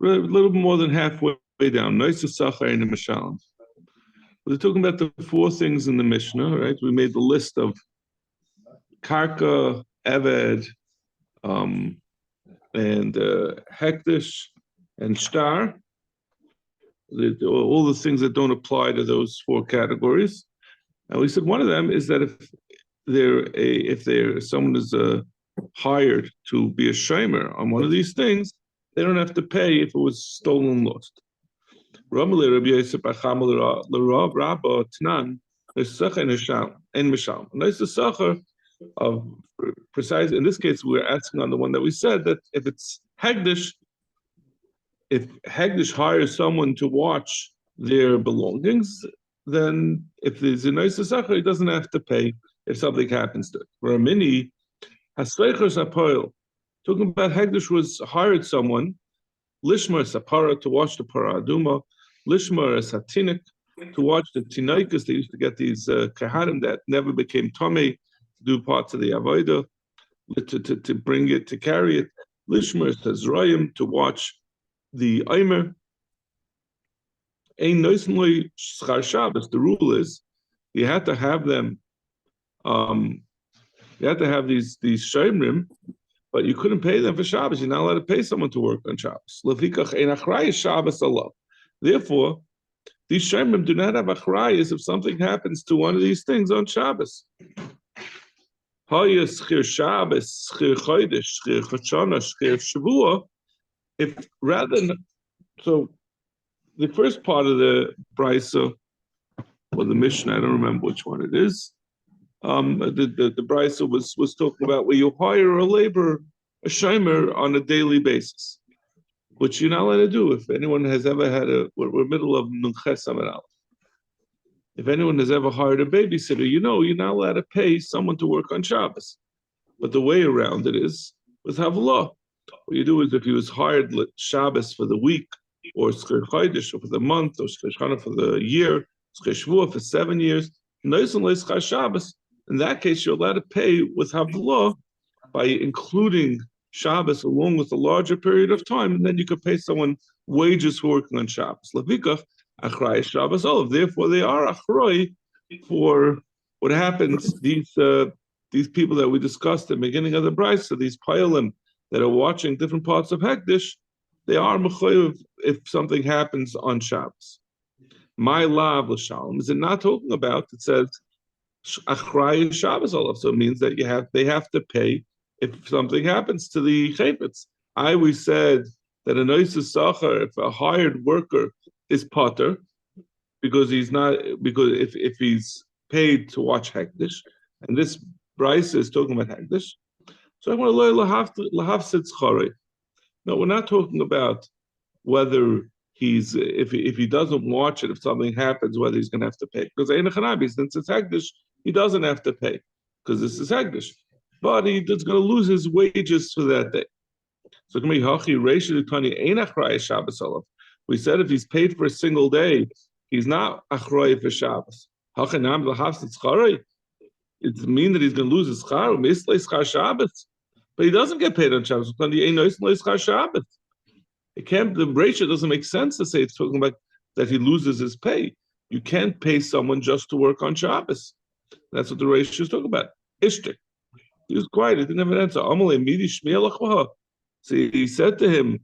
A little more than halfway down. Nice Sacha and Mishalim. We're talking about the four things in the Mishnah, right? We made the list of Karka, Eved, and Hektish, and Shtar. All the things that don't apply to those four categories. And we said one of them is that if someone is hired to be a shomer on one of these things, they don't have to pay if it was stolen and lost. Nice sacher of precise. In this case, we're asking on the one that we said that if it's hegdish, if hegdish hires someone to watch their belongings, then if there's a nice sacher, he doesn't have to pay if something happens to it. Ramini hasveichers apoil. Talking about hegdish was hired someone, lishmar sapara to watch the paraduma, lishmar satinik to watch the tinaikas. They used to get these kahanim that never became tomei to do parts of the avodah, to bring it, to carry it. Lishmar tazrayim to watch the aimer. Ein noisenloi schar Shabbos. The rule is you had to have them. You had to have these shomrim, but you couldn't pay them for Shabbos. You're not allowed to pay someone to work on Shabbos. Lefikach ein achrayis Shabbos Allah. Therefore, these shomrim do not have achrayis if something happens to one of these things on Shabbos. Haya schir Shabbos, schir chodesh, schir choshana, schir shavua. If rather than, so the first part of the brisa or the Mishnah, I don't remember which one it is. The brisa was talking about where you hire a laborer, a shomer, on a daily basis, which you're not allowed to do. If anyone has ever had we're middle of Nunches Amid Aleph. If anyone has ever hired a babysitter, you know you're not allowed to pay someone to work on Shabbos. But the way around it is with Havlah. What you do is if he was hired Shabbos for the week, or Schir Chodesh for the month, or Schir Shana for the year, Schir Shvuah for 7 years, Shabbos. In that case, you're allowed to pay with Havlah by including Shabbos along with a larger period of time, and then you could pay someone wages for working on Shabbos. Levikach achrayis Shabbos olav. Therefore, they are achroi for what happens. These people that we discussed at the beginning of the brisa, so these payalim that are watching different parts of Hektish, they are mechoyev if something happens on Shabbos. My lav l'shalom is it not talking about? It says achrayis Shabbos olav, so it means that they have to pay if something happens to the chayfetz. I always said that a noisa sacher, if a hired worker is potter, because if he's paid to watch Hektish, and this brisa is talking about Hektish, so I'm going to learn lahafsid schare. No, we're not talking about whether if he doesn't watch it, if something happens, whether he's going to have to pay. Because since it's Hektish, he doesn't have to pay because this is Hektish. But he's going to lose his wages for that day. So we said if he's paid for a single day, he's not achroi for Shabbos. It means that he's going to lose his schar, but he doesn't get paid on Shabbos. It can't. The ratio doesn't make sense to say it's talking about that he loses his pay. You can't pay someone just to work on Shabbos. That's what the ratio is talking about. Ishtik. He was quiet. He didn't have an answer. So he said to him,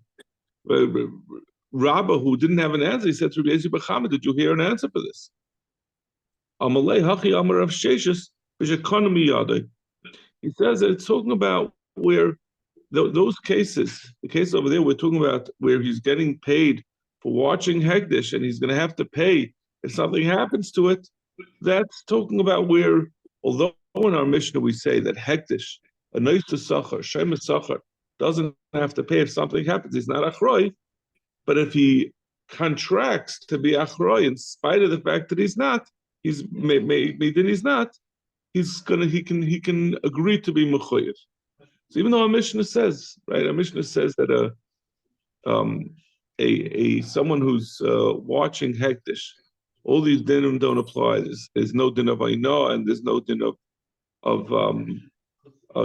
Rabbah, who didn't have an answer, he said to Rabbi Yezir B'Chama, did you hear an answer for this? He says that it's talking about where those cases, the case over there, we're talking about where he's getting paid for watching Hektish and he's going to have to pay if something happens to it. That's talking about where, although in our Mishnah we say that Hektish, a nice to Sachar, Shem Sachar, doesn't have to pay if something happens. He's not Achroi. But if he contracts to be Achroi in spite of the fact that he's not, he can agree to be Mechoyev. So even though our Mishnah says, right, that someone who's watching Hektish, all these dinim don't apply. There's no din of Aina, and there's no din of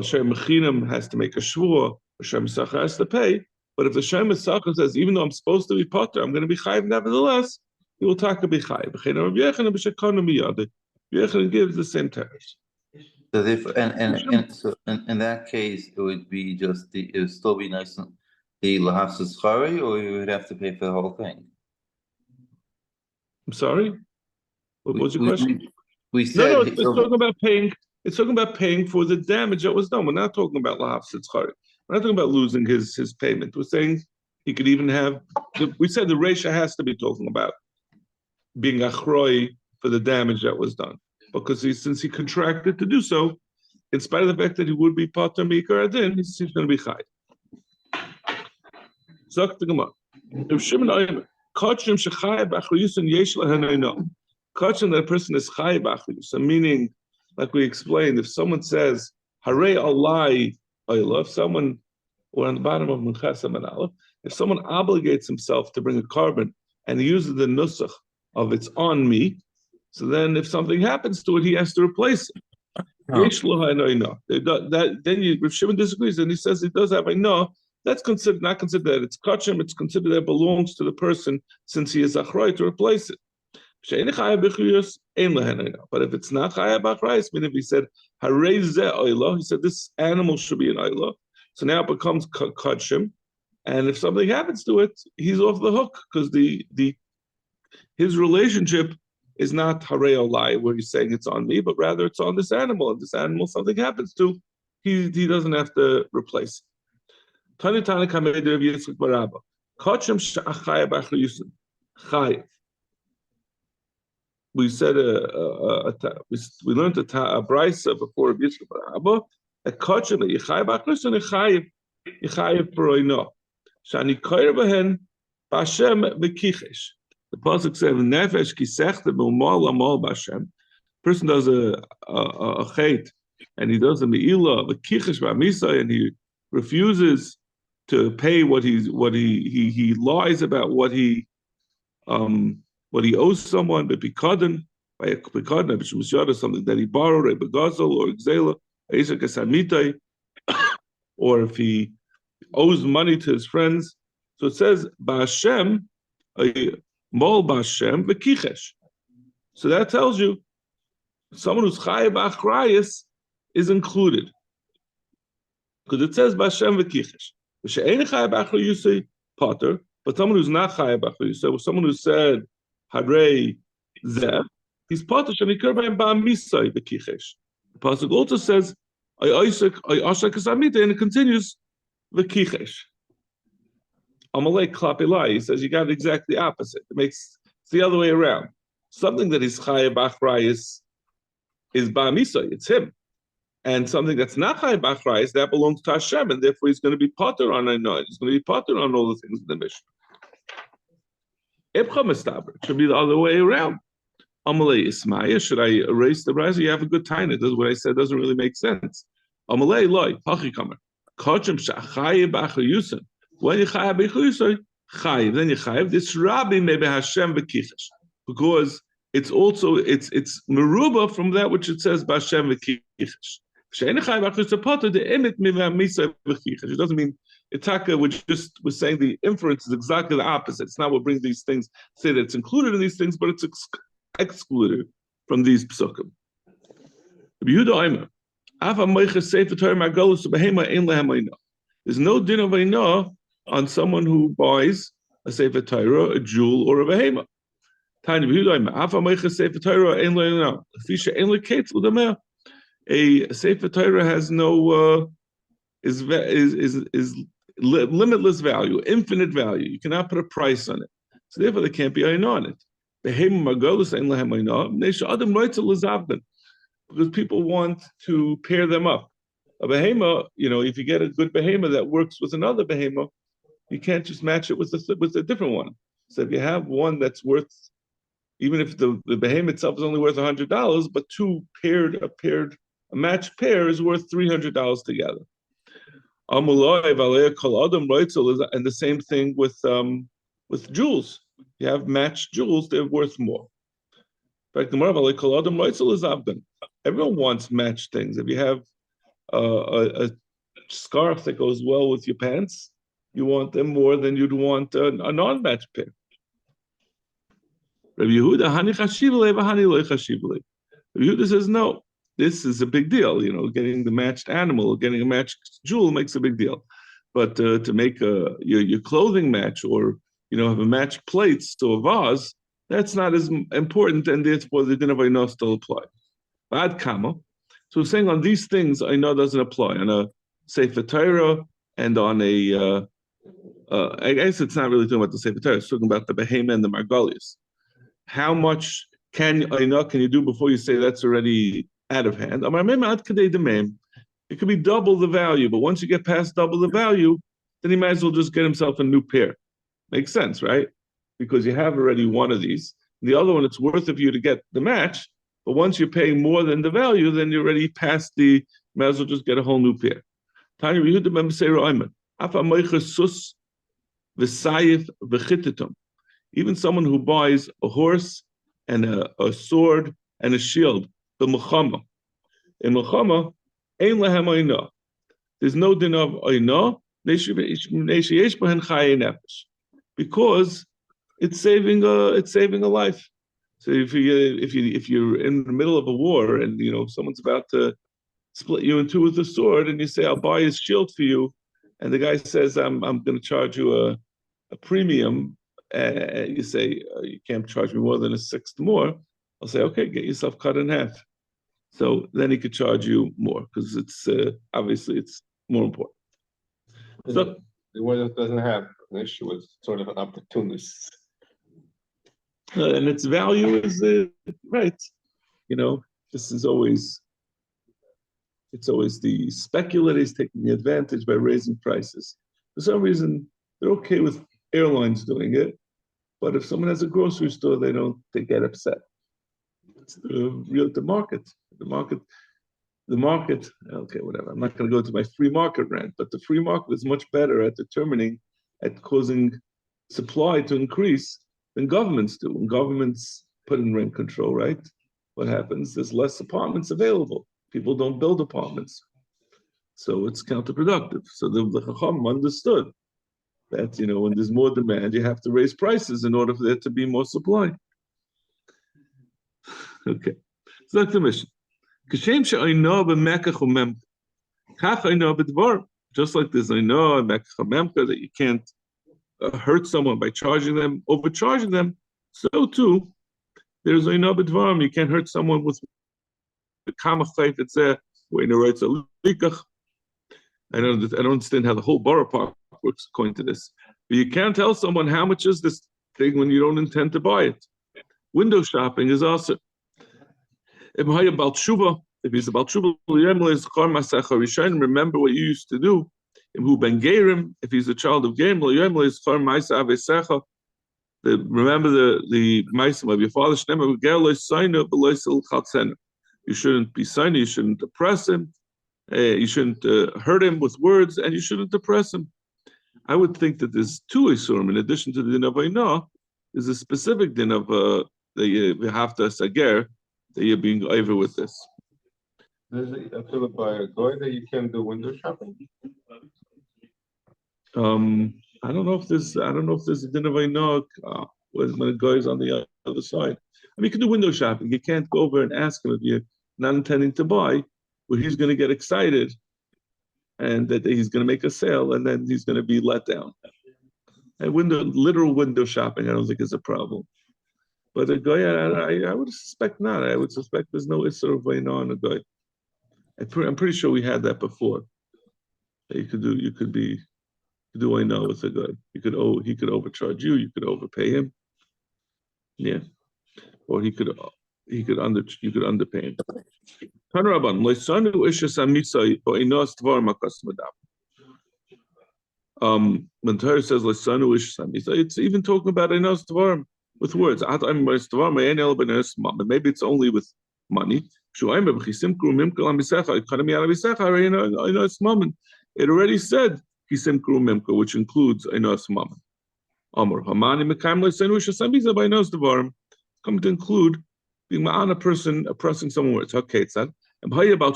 Shem Mechinim has to make a shvua, or Shem Sacha has to pay. But if the Shem Esachar says, even though I'm supposed to be potter, I'm going to be chayiv nevertheless, he will take a be chayiv. Yechanan gives the same text. So in that case, it would be just it would still be nice the lahafs schari, or you would have to pay for the whole thing. I'm sorry. What was your question? We said no. It's talking about paying. It's talking about paying for the damage that was done. We're not talking about lahafs schari. We're not talking about losing his payment. We're saying he could even have. We said the Reisha has to be talking about being achroi for the damage that was done, because since he contracted to do so, in spite of the fact that he would be pater mikar adin, he's going to be chai. Zok the Gemara. If Shimon Oimer, kachim shechai b'achriyusin yesh lahenayno. Kachim that a person is chai b'achriyusin, meaning, like we explained, if someone says harei alai oila, if someone, or on the bottom of Munchasam and Aleph, if someone obligates himself to bring a carbon and he uses the nusach of it's on me, so then if something happens to it, he has to replace it. Then Rav Shimon disagrees, and he says he does have a no. That's considered not considered that it's kachim. It's considered that it belongs to the person since he is achroi to replace it. But if it's not chayah b'achrayis, meaning if he said harei zeh oila, he said this animal should be an oila, so now it becomes kachim, and if something happens to it, he's off the hook because his relationship is not harei olai, where he's saying it's on me, but rather it's on this animal. If this animal something happens to, he doesn't have to replace it. Tani Tani Kamed Rav Yitzchak Barabba. Kachem she'achayah b'achriyusin. Chayiv. We said we learned a brisa before Rav Yitzchak Barabba. That kachem that yichayah b'achriyusin yichayv b'roino. Shani koyer b'hen b'Hashem v'kichesh. The pasuk says, "Nefesh kisechte b'mal amal b'Hashem." Person does a chait, and he does a meila v'kichesh b'amisai, and he refuses to pay what he lies about what he owes someone, but bikadon by a bikadon, which was something that he borrowed, a begazel or exela, eisha kasamitai, or if he owes money to his friends. So it says b'Hashem. Mol b'Hashem v'kichesh. So that tells you someone who's chayav b'achrayis is included, because it says b'Hashem v'kichesh. V'she'ein chayav b'achrayis potter, but someone who's not chayav b'achrayis, someone who said harei zeh, he's potter shenikar b'hem ba'amisai v'kichesh. The pasuk also says I ashak kasamita, and it continues v'kichesh. Amalek klapilai, he says you got exactly the opposite. It's the other way around. Something that is chayav b'achrayis is ba'misai, it's him. And something that's not chayav b'achrayis, that belongs to Hashem, and therefore he's going to be potter on Einoi. He's going to be potter on all the things in the mission. Ibcha mistaber, it should be the other way around. Amalei ismaya, should I erase the brisa? You have a good time. It does what I said doesn't really make sense. Amalei loy hachikamer kachem she'chayav b'achrayusin. When you chayav b'achrayusin, chayav, then you chayav. This rabbi maybe Hashem v'kichesh, because it's also it's meruba from that which it says b'Hashem v'kichesh. She'ein chayav b'achrayusin potter the emet mivamisay v'kichesh. It doesn't mean Itaka, which just was saying the inference is exactly the opposite. It's not what brings these things, say that it's included in these things, but it's excluded from these psukim. There's no din of Aina on someone who buys a Sefer Torah, a jewel, or a behema. A Sefer Torah has no is limitless value, infinite value. You cannot put a price on it. So therefore, there can't be Aina on it. Because people want to pair them up. A behema, if you get a good behema that works with another behema, you can't just match it with a different one. So if you have one that's worth, even if the behema itself is only worth $100, but a matched pair is worth $300 together. And the same thing with jewels. You have matched jewels; they're worth more. In fact, everyone wants matched things. If you have a scarf that goes well with your pants, You want them more than you'd want a non-matched pair. Rabbi Yehuda, hani chashivle, v'hani lo chashivle. Rabbi Yehuda says, no, this is a big deal. Getting the matched animal, getting a matched jewel makes a big deal. But to make your clothing match, or have a matched plates to a vase, that's not as important, and therefore the din of Ainah still applies. Bad kama. So we're saying on these things, Ainah doesn't apply. On a Sefer Torah and on a, I guess it's not really talking about the Sefer Torah, it's talking about the Behema and the Margolius. How much can you do before you say that's already out of hand? It could be double the value, but once you get past double the value, then he might as well just get himself a new pair. Makes sense, right? Because you have already one of these. The other one, it's worth it for you to get the match, but once you're paying more than the value, then you're already past you might as well just get a whole new pair. Even someone who buys a horse and a sword and a shield, the Muhammad. In Muhammad, ein lahem oina. There's no din of oina, because it's saving a life. So if you're in the middle of a war and someone's about to split you in two with a sword, and you say, I'll buy his shield for you, and the guy says, I'm going to charge you a premium, and you say, you can't charge me more than a sixth more, I'll say, okay, get yourself cut in half. So then he could charge you more, because it's obviously it's more important. So the one that doesn't have an issue with sort of an opportunist. And its value is right. This is always the speculators taking advantage by raising prices. For some reason, they're okay with airlines doing it, but if someone has a grocery store, they get upset. It's the market. The market, okay, whatever. I'm not going to go to my free market rant, but the free market is much better at causing supply to increase than governments do. When governments put in rent control, right? What happens? There's less apartments available. People don't build apartments. So it's counterproductive. So the Chacham understood that, when there's more demand, you have to raise prices in order for there to be more supply. Okay. So that's the mission. Just like this, I know that you can't hurt someone by overcharging them. So too, there's Ainah b'dvarim. You can't hurt someone with the kamach chayf. It's there where writes a likach. I don't understand how the whole borough park works according to this. But you can't tell someone how much is this thing when you don't intend to buy it. Window shopping is also. If he's about tshuva, remember what you used to do. If he's a child of Gerim, remember the ma'asim of your father. You shouldn't be signing. You shouldn't oppress him. You shouldn't hurt him with words, and you shouldn't oppress him. I would think that there's two isurim in addition to the din of Ainah. There's a specific din of the hafta sager that you're being over with this. There's a Philip by a guy that you can do window shopping. I don't know if there's a din of Ainah when a guy's on the other side. I mean, you can do window shopping. You can't go over and ask him if you're not intending to buy, where he's going to get excited and that he's going to make a sale, and then he's going to be let down. And literal window shopping, I don't think is a problem. But a guy, I would suspect not. I would suspect there's no issur of Ainah on a guy. I'm pretty sure we had that before. You could do Ainah with a guy. He could overcharge you. You could overpay him. Yeah, or you could underpay him. When Torah says it's even talking about Einos Tvarim with words. Maybe it's only with money. It already said which includes Einos Mammon. Come to include being ma'ana person oppressing someone words. Okay, it's that. If he's about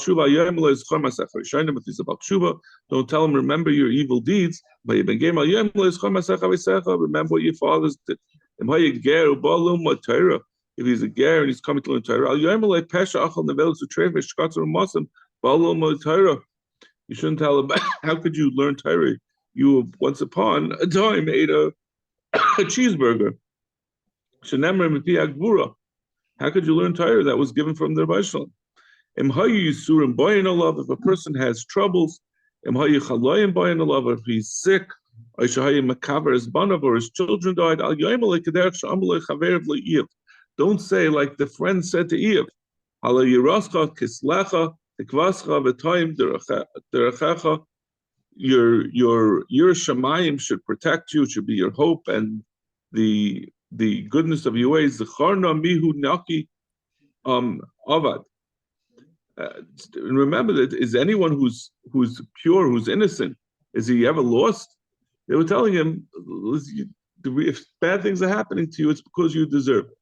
tshuva, don't tell him, remember your evil deeds. Remember what your fathers did. If he's a ger and he's coming to learn Torah, you shouldn't tell him, how could you learn Torah? You once upon a time ate a cheeseburger. How could you learn Torah that was given from the Rebbe Shalom? If a person has troubles, if he's sick, or his children died, don't say like the friend said to Eve, your shamayim should protect you, should be your hope, and the goodness of your ways. Avad. Remember that is anyone who's pure, who's innocent, is he ever lost? They were telling him, if bad things are happening to you, it's because you deserve it.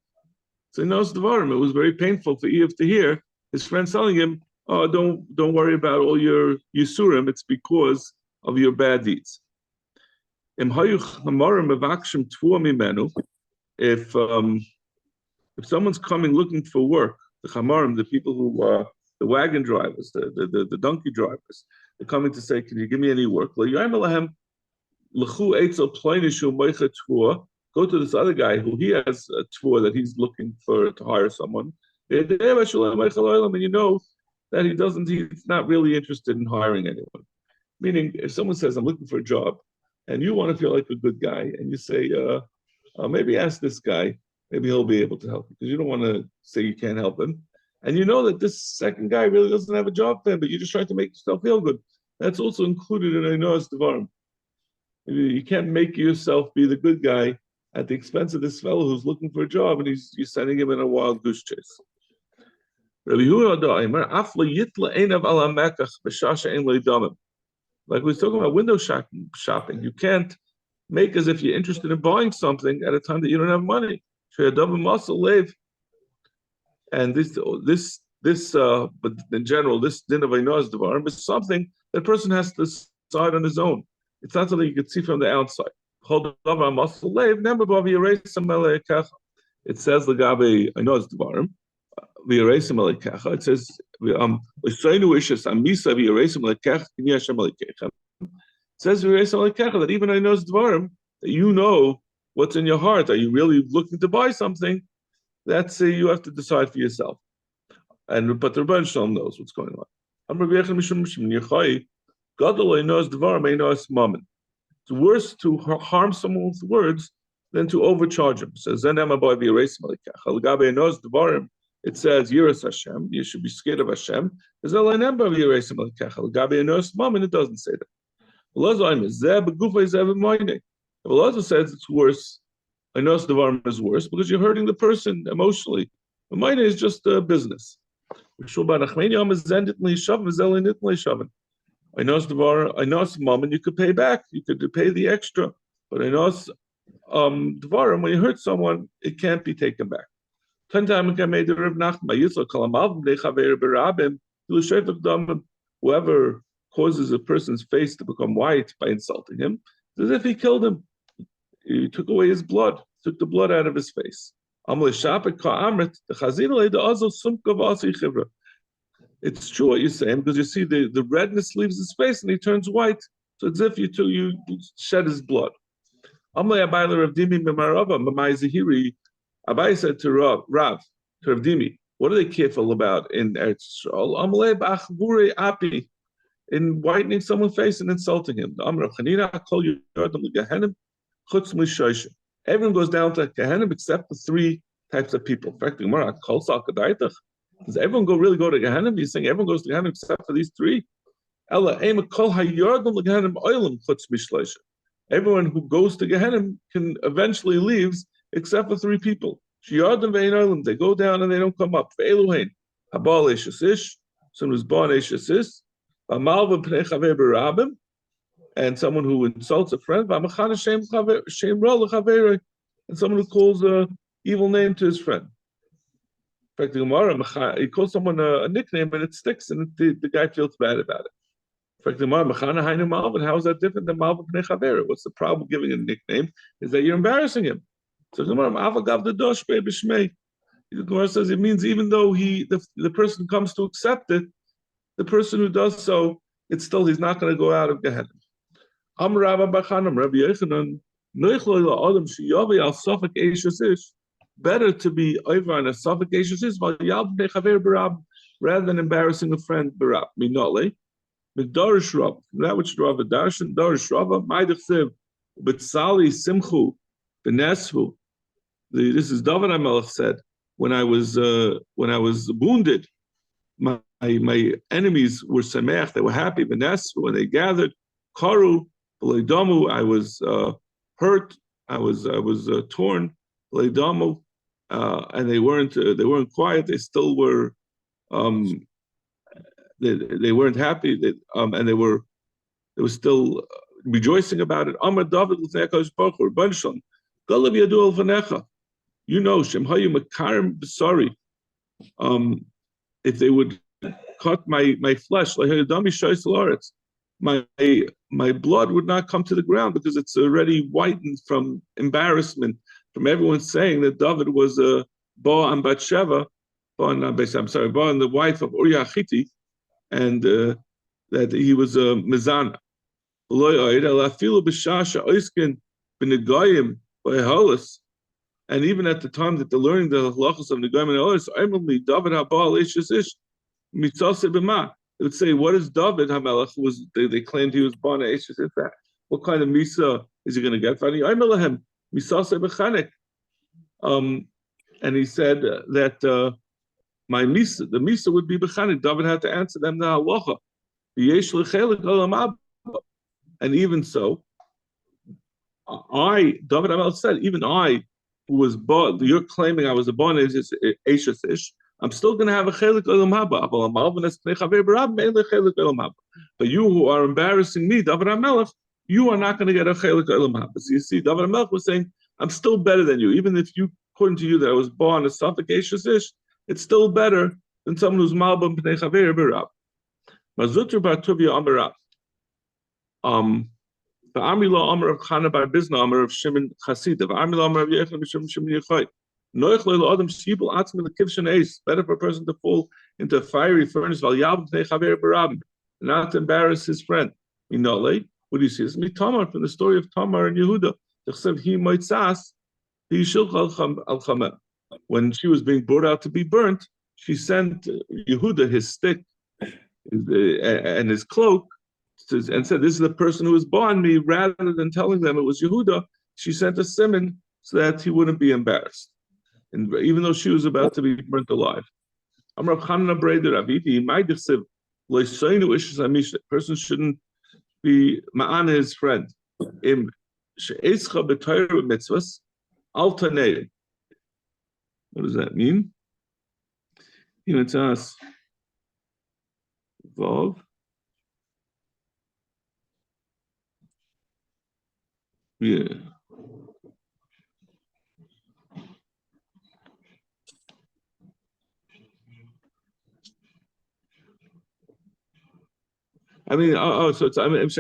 So he knows Devarim. It was very painful for Eve to hear his friends telling him, "Oh, don't worry about all your Yisurim. It's because of your bad deeds." If someone's coming looking for work, the chamarim, the people who the wagon drivers, the donkey drivers, they're coming to say, "Can you give me any work?" Go to this other guy who he has a tour that he's looking for to hire someone, and you know that he's not really interested in hiring anyone. Meaning, if someone says, "I'm looking for a job," and you want to feel like a good guy, and you say, maybe ask this guy, maybe he'll be able to help you, because you don't want to say you can't help him. And you know that this second guy really doesn't have a job for him, but you're just trying to make yourself feel good. That's also included in Einoas Devarim. You can't make yourself be the good guy at the expense of this fellow who's looking for a job, and you're sending him in a wild goose chase. Like we was talking about window shopping, you can't make as if you're interested in buying something at a time that you don't have money. And but in general, this din of Einoas Devarim is something that a person has to decide on his own. It's not something you can see from the outside. It says Lagabe Einoas Devarim. It says that even Einoas Devarim, that you know what's in your heart. Are you really looking to buy something? That's you have to decide for yourself. But the Rebbe Shalom knows what's going on. It's worse to harm someone with words than to overcharge him. It says, it says, Yiras Hashem, you should be scared of Hashem. It doesn't say that. Allah says it's worse. Einoas Devarim is worse because you're hurting the person emotionally. The mine is just a business. Einoas Devarim, you could pay back. You could pay the extra. But Einoas Devarim, when you hurt someone, it can't be taken back. 10 times I made the Rav Nachman. Whoever causes a person's face to become white by insulting him, it's as if he killed him. He took away his blood, took the blood out of his face. It's true what you're saying, because you see the redness leaves his face and he turns white. So it's as if you shed his blood. Abai said to Rav, to Rav Dimi, what are they careful about in Eretz Yisrael? In whitening someone's face and insulting him. Everyone goes down to Gehenna except for 3 types of people. In fact, does everyone really go to Gehenna? You're saying everyone goes to Gehenna except for these 3? Everyone who goes to Gehenna can eventually leaves except for 3 people. They go down and they don't come up. Someone who's born Eshasis, and someone who insults a friend, and someone who calls an evil name to his friend. fact, the Gemara, he calls someone a nickname and it sticks, and the guy feels bad about it. In fact, the Gemara, Mechana Hainu Malvin, how is that different than Malvin Pnei Chaver? What's the problem with giving a nickname? Is that you're embarrassing him. So the Gemara, Avagav the Dosh B'Shmei. The Gemara says it means even though the person comes to accept it, the person who does so, it's still, he's not going to go out of Gehenna. Am Rabba Bachanam, Rabbi Yechanan, Adam Shiyavi al Suffolk Eishus Ish. Better to be over on a Suffolk Eishus Ish rather than embarrassing a friend Barab. Minole, Midarish Rab, that which Rav Darshan, Darish Rabba, Maidachsev, Bitsali Simchu, Beneshu. This is David HaMelech said, when I was wounded, my enemies were sameach, they were happy. Beneshu, when they gathered, Karu, B'leidamu, I was hurt, I was torn, B'leidamu, and they weren't quiet. They still were, they weren't happy, and they were still rejoicing about it. Amar David l'Tnei Baruch Hu, Rebbeinu Shalom, Golav Yadu al Vanecha. You know, Shem Hayu Makarim B'Sari. If they would cut my flesh, like Dami Shais Laretz, my blood would not come to the ground because it's already whitened from embarrassment, from everyone saying that David was a Ba and Bathsheba, Ba and the wife of Uriah Hittite, and that he was a Mizana. And even at the time that they're learning the halachos of Negayim and Ois, David Habal Ish Ish Mitzase B'ma. They would say, what is David HaMelech? They claimed he was born at Ish Ish. What kind of Misa is he going to get? And he said that the Misa would be B'chanik. David had to answer them the halacha. And even so, David HaMelech said, even I, who was born, you're claiming I was a born Eishes Ish, I'm still going to have a chelik olam haba. But you who are embarrassing me, David HaMelech, you are not going to get a chelik olam haba. So you see, David HaMelech was saying, I'm still better than you. Even if you, according to you, that I was born a Suffolk Eishes Ish, it's still better than someone who's malbam pnei chaver b'rab. Mazuter bar Tuvia Amar the Amila Amar of Chana bar Bizna Amar of Shimon Chasid, the Amila Amar of Yechon Shimon Yechai. Noichlel Adam Shibul Atzmi the Kivshan Ace. Better for a person to fall into a fiery furnace while Yab Pnei Chaver b'rab, not to embarrass his friend. Minole, what do you see? It's me Tamar from the story of Tamar and Yehuda. He might sas, he shilch al chameh. When she was being brought out to be burnt, she sent Yehuda his stick and his cloak, and said, "This is the person who was born me." Rather than telling them it was Yehuda, she sent a simon so that he wouldn't be embarrassed, and even though she was about to be burnt alive. Amar Chanina Breder Aviti, my dechsev loisoinu ishes amisha. Person shouldn't be ma'ana his friend. Im she'escha b'Torah mitzvahs al tanei. What does that mean? You know, it's us. Vav. Yeah. I mean, so it's, it means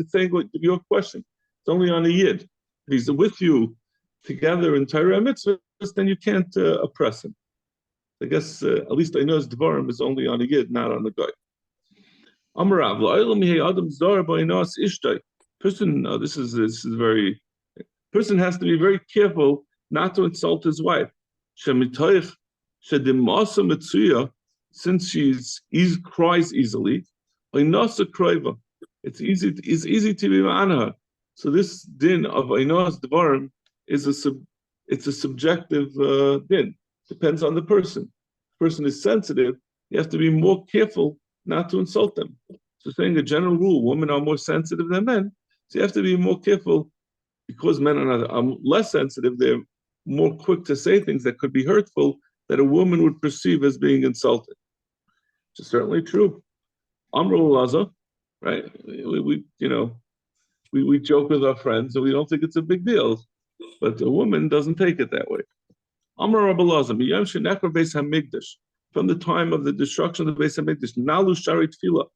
it's saying like, your question. It's only on a yid. If he's with you together in Torah mitzvah, then you can't oppress him. I guess at least I know his dvarim is only on a yid, not on the guy. Amarav adam zar b'ainas ishtay. Person, this is very. Person has to be very careful not to insult his wife. Shemitoich shedimasa mitzuya, since she cries easily. Ainasa kroiva. It's easy to be ma'ana. So this din of ainas dvarim is a subjective din. Depends on the person. If the person is sensitive, you have to be more careful not to insult them. So saying a general rule, women are more sensitive than men, so you have to be more careful because men are less sensitive, they're more quick to say things that could be hurtful that a woman would perceive as being insulted. Which is certainly true. Amrul Laza, right? We joke with our friends and we don't think it's a big deal, but a woman doesn't take it that way. Amar Rabbi Elazar, Miyam Shenekar Beis Hamikdash, from the time of the destruction of the Beis Hamikdash, Nalu Shari Tefillah,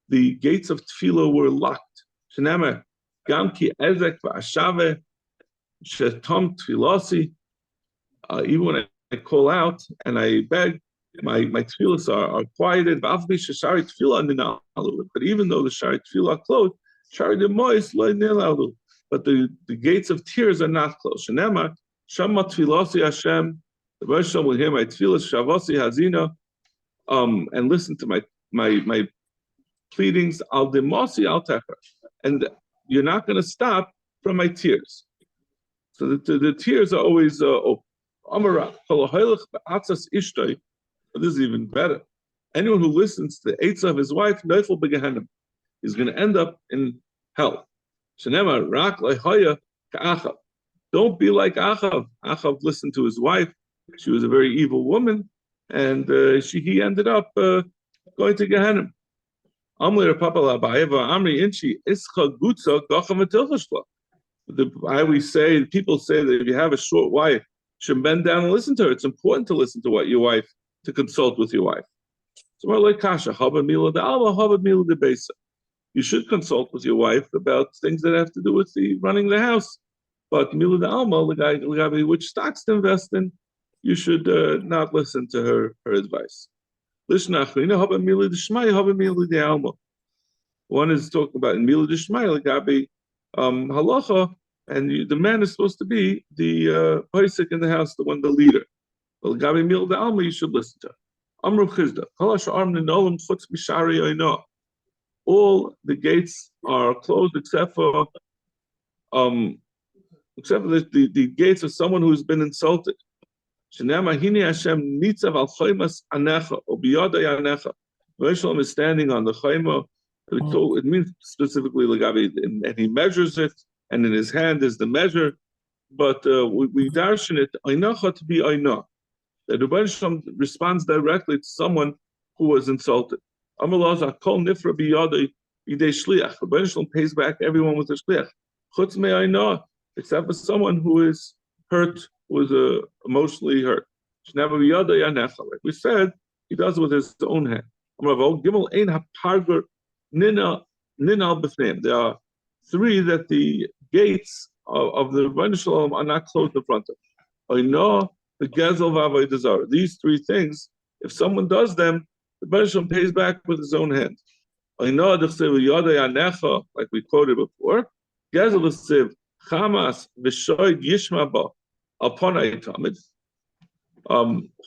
the gates of Tefillah were locked. Shenema, Gam Ki Ezek V'Ashave, Shetom Tefilasi, even when I call out and I beg, my tefillahs are quieted. But even though the shari tefillah are closed, shari demois lo nilalu. But the gates of tears are not closed. Shenema shama tefillasi Hashem. The Rosh will hear my tefillas shavasi hazina, and listen to my pleadings. Al demosi al techer, and you're not going to stop from my tears. So the tears are always open. Amara, this is even better. Anyone who listens to the eights of his wife, is going to end up in hell. Don't be like Achav. Achav listened to his wife. She was a very evil woman, and he ended up going to Gehenna. I always say, people say that if you have a short wife, you should bend down and listen to her. It's important to listen to what your wife, to consult with your wife. So more like Kasha, Haba Mila de Alma, Haba Mila de Besa. You should consult with your wife about things that have to do with running the house. But Mila de Alma, which stocks to invest in, you should not listen to her advice. Haba Mila de Shmai, Haba Mila de Alma. One is talking about in Mila de Shmai, halacha, and the man is supposed to be the paisik in the house, the leader. Well, Gabi Mil de Alma, you should listen to. Amru Chizda, all the gates are closed except for the gates of someone who's been insulted. Hashem nitzav al chaymas anecha, or biyadai anecha. Hashem is standing on the chayma. It means specifically Lagabi, and he measures it, and in his hand is the measure. But we darshan it einacha to be eina. That Rebbe Shalom responds directly to someone who was insulted. Amalazah kol nifra biyadei idei shliach. Rebbe Shalom pays back everyone with a shliach. Chutz me eina, except for someone who is hurt, who is emotionally hurt. Shneva biyadei anecha. Like we said, he does it with his own hand. Amravol gimel ein haparger. There are three that the gates of the Rebbeinu Shalom are not closed in front of. I know the Gezel v'Avodah Zarah. These three things, if someone does them, the Rebbeinu Shalom pays back with his own hand. I know the Yadei Anecha, like we quoted before. Gezel v'Siv Chamas v'Shoid Yishma Ba Alponai Tamid.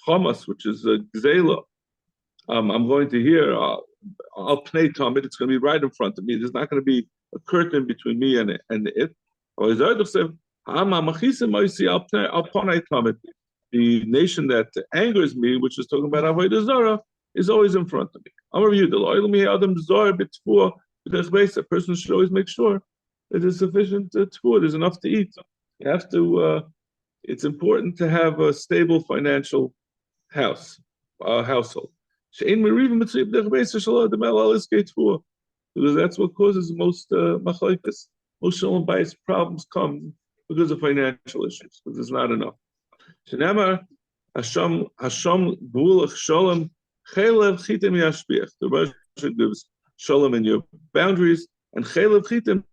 Chamas, which is a Gzela. I'm going to hear. I'll play Talmud. It's going to be right in front of me. There's not going to be a curtain between me and it. The nation that angers me, which is talking about Avodah Zarah, is always in front of me. A person should always make sure that there's sufficient food, there's enough to eat. You have to. It's important to have a stable financial household. Because that's what causes most machlokes. Most shalom bayis problems come because of financial issues, because there's not enough. Shenamar Hashem gvulach shalom chelev chitim yashbiach. The Rosh gives shalom in your boundaries, and chelev chitim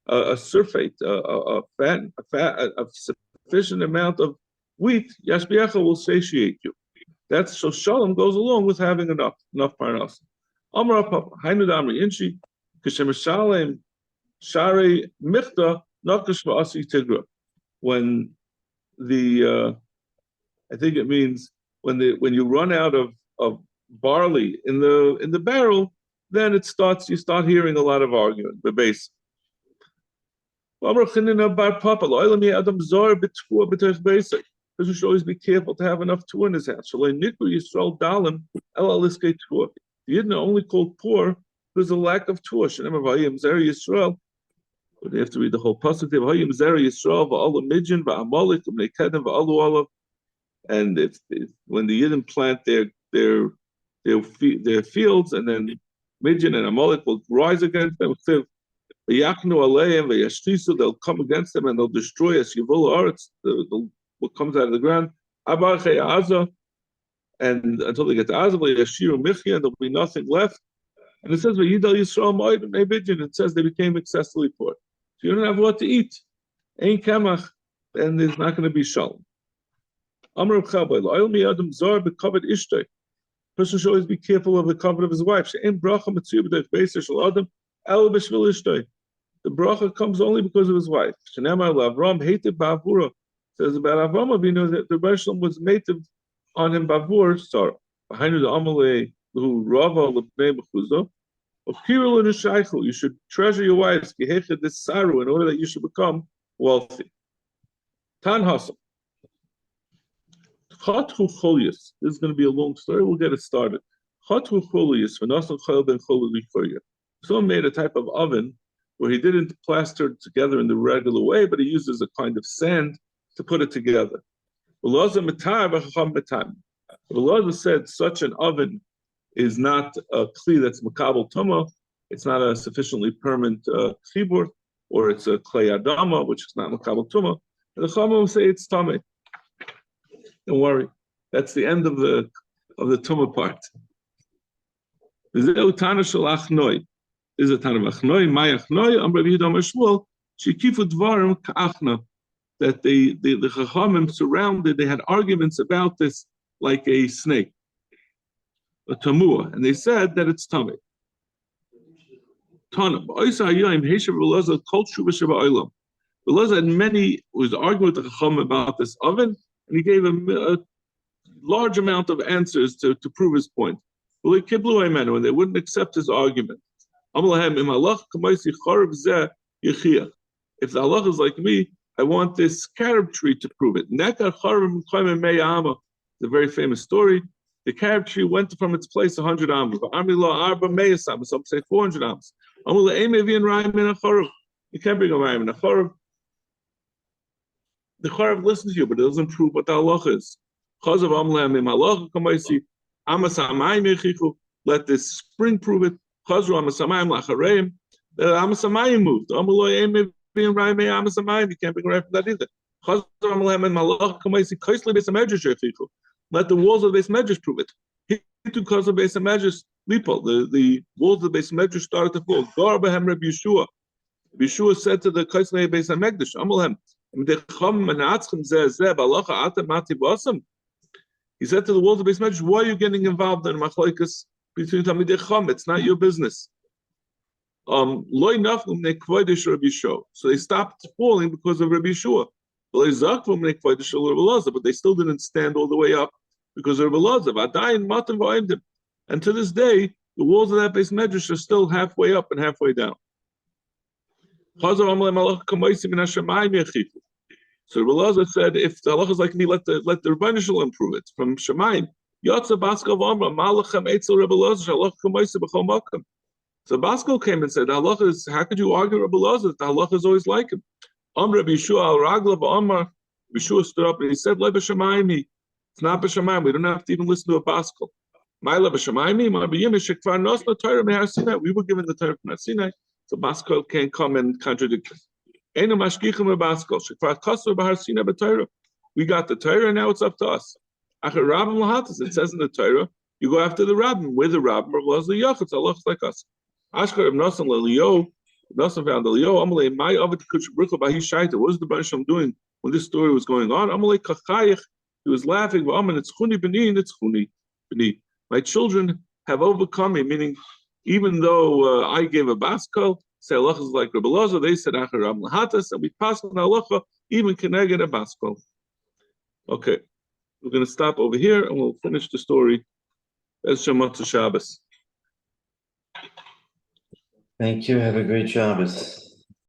a surfeit, a sufficient amount of wheat. Yashbiacha will satiate you. That's so shalom goes along with having enough parnas. Amar Papa, Hainu Damri Inchi, Kishem Shalem, Shari Michta, Nakash Vasi Tigra. When the I think it means when you run out of barley in the barrel, then you start hearing a lot of arguing, the base. Amar Chinina Bar Papa, Loilami Adam Zor Bitfua B'Ters Basic. Person should always be careful to have enough tuah in his house. The Yidden are only called poor because of lack of tuah. But they have to read the whole pasuk. And if when the Yidden plant their fields, and then Midian and Amalek will rise against them, they'll come against them and they'll destroy us. What comes out of the ground, Abarche Aza, and until they get to Aza, Yashiru Michya, there'll be nothing left. And it says, Yidal Yisrael Moed Nebidjin, it says they became excessively poor. So you don't have what to eat. Ain't Kamach, and there's not going to be Shalom. Amr Chabay, Oil Mi Adam Zor, becovered Ishtay. Person should always be careful of the covenant of his wife. She'en bracha Metzia b'derech beiser shel Adam, el b'shvil Ishtay. The bracha comes only because of his wife. Shenamar Avram hated Bavura. Says about Avram Avinu that the Rishon was mated on him Bavur sorrow. Behind the Amalei who Rava lebnei mechuzo. Of Kirul and Shaychel, you should treasure your wives. Geheched this saru in order that you should become wealthy. Tan Hasam. Chathu Cholius. This is going to be a long story. We'll get it started. Chathu Cholius. V'nasan Chol ben Chol lichoyer. Someone made a type of oven where he didn't plaster it together in the regular way, but he uses a kind of sand to put it together. V'loza said such an oven is not a kli that's makabel tuma. It's not a sufficiently permanent chibur, or it's a klei adama, which is not makabel tuma. And the Chama will say it's tameh. Don't worry, that's the end of the tuma part. Is it utana shalachnoi? Is it tana machnoi? Mayachnoi? Am Rabbi Yehuda Mashmuel shekifu dvarim ka'achna. That the Chachamim surrounded. They had arguments about this like a snake, a tamua, and they said that it's tameh. Tanam. Belazar had many was arguing with the Chacham about this oven, and he gave him a large amount of answers to prove his point. Well, they kiblu and they wouldn't accept his argument. If the Allah is like me, I want this carob tree to prove it. The very famous story. The carob tree went from its place 100 amos. Some say 400 amos. You can't bring a rhyme in a charav. The charav listens to you, but it doesn't prove what the halacha is. Let this spring prove it. The amasamayim moved. You can't bring a rhyme from that either. Let the walls of the base medrash prove it. Because of base medrash, the walls of the base medrash started to fall. Yeshua said to the Kaisley Beis HaMekdash, he said to the walls of Beis HaMekdash, why are you getting involved in machlokes between Talmidei Chacham? It's not your business. So they stopped falling because of Rabbi Yeshua. But they still didn't stand all the way up because of Rabbi Elazar. And to this day, the walls of that Beis Medrash are still halfway up and halfway down. So Rabbi said, if the Allah is like me, let the Rebbeinu Shalom improve it. From Shemayim, so Baskal came and said, Allah is, how could you argue Rabbi Elazar? The Allah is always like him. Yeshua stood up and he said, it's not b'Shamayim. We don't have to even listen to a Baskal. We were given the Torah from Sinai, so Baskal can't come and contradict us. We got the Torah, and now it's up to us. It says in the Torah, you go after the rabbin. We're the rabbin. It's Allah like us. Nasan found Elio. What was the Baruch doing when this story was going on? He was laughing. My children have overcome me, meaning even though I gave a baskal, say Allah is like Rabbi Elazar, they said Achar Ram Lahatas, and we pass on halacha even keneged a baskal. Okay, we're going to stop over here and we'll finish the story as Shabbat Shabbos. Thank you. Have a great Shabbos.